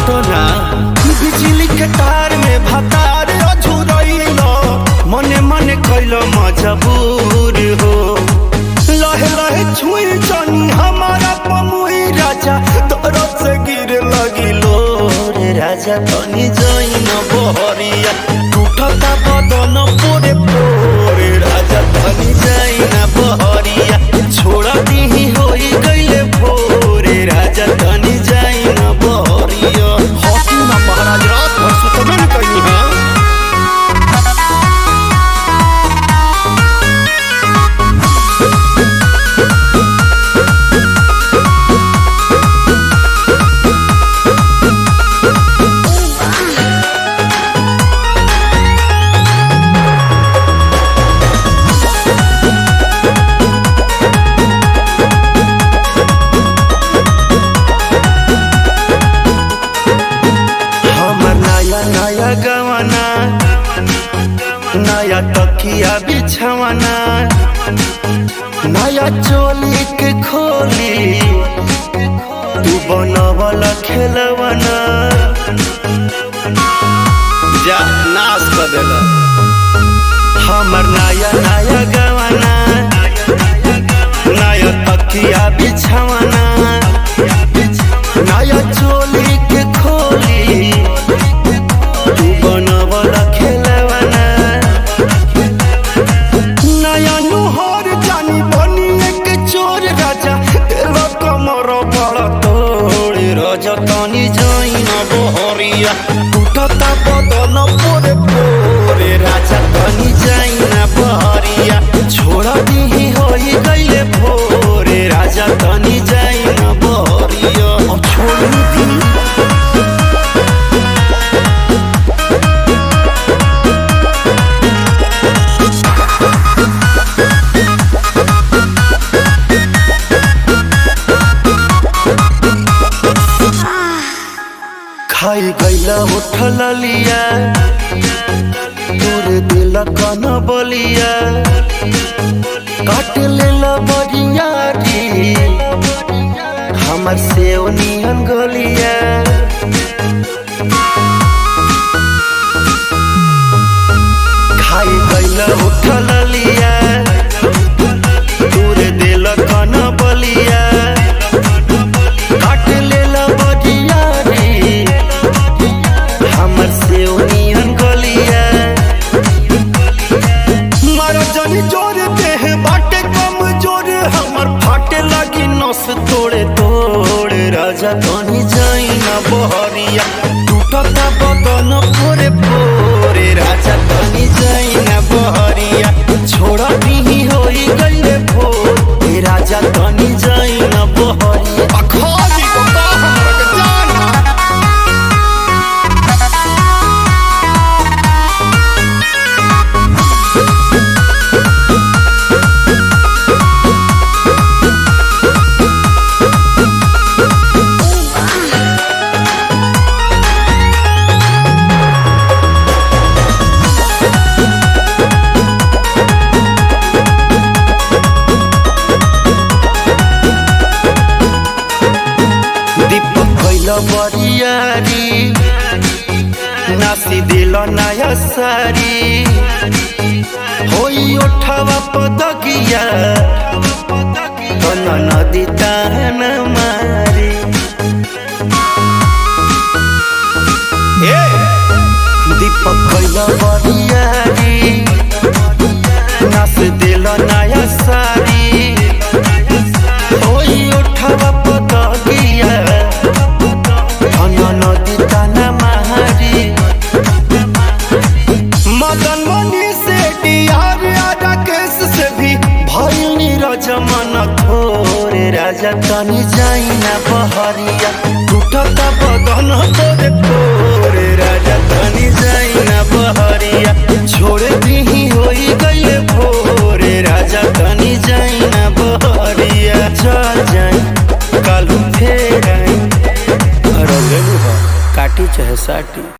हटना बिजली के तार में भतार अझुरैलो मने मने कैलो मजबूर हो लहे लहे छुई जानी हमारा पमुई राजा तोरो से गिर लगिलो रे राजा तनी जाइन बहरिया टूटता बदन पोरे पोरे राजा तनी जाइन बहरिया छोड़ा दीही होई गइले भोरे राजा तनी जाइन बहरिया हॉकी ना महाराज रात भर सुतबे न कहीं है गवाना नया तकिया बिछवाना नया चोली के खोली तू बनवल खेलवाना जा नाश कर देला हमर नया नया गवाना नया तकिया बिछवाना नया चोली के खोली तनी जाइन बहरिया टूटता बदन पोरे पोरे राजा तनी जाइन बहरिया छोड़ा दीही होई गइले भोरे राजा तनी जाइन बहरिया अब छोड़ दी खाई गैला उठल लिया तोरे दिल कन बलिया काट लेला बरियारी हमर सेव नियन गलिया खाई गैला उठल लिया तोरे दिल कन बलिया काट लेला बरियारी हमर से उनियन गलिया मारा जानी जोर देह बाटे कम जोर हमर फाटे लगी नस तोड़े तोड़े राजा तनी जाइन बहरिया टूटता बदन पोरे पोरे राजा तनी जाइन बहरिया छोड़ा दीही होई गइले भोरे राजा तनी जाइन बहरिया अखाली को का हमरा के जाना बरियारी नासी दिल नया सारी होई उठावा पदगिया तन नदी तान मारी दीपक कैला बरियारी नास दिल नया सारी होई उठावा पदगिया नदी ताना मारी मदन मनी से डियार राकेश से भी भइल नीरज मन थोरे राजा तनी जाइन बहरिया टूटता बदन तोरे पोरे राजा तनी जाइन बहरिया छोड़ दीही होई गइले भोरे राजा तनी जाइन बहरिया चल जाई कालू फेर काटी चाहे साटी।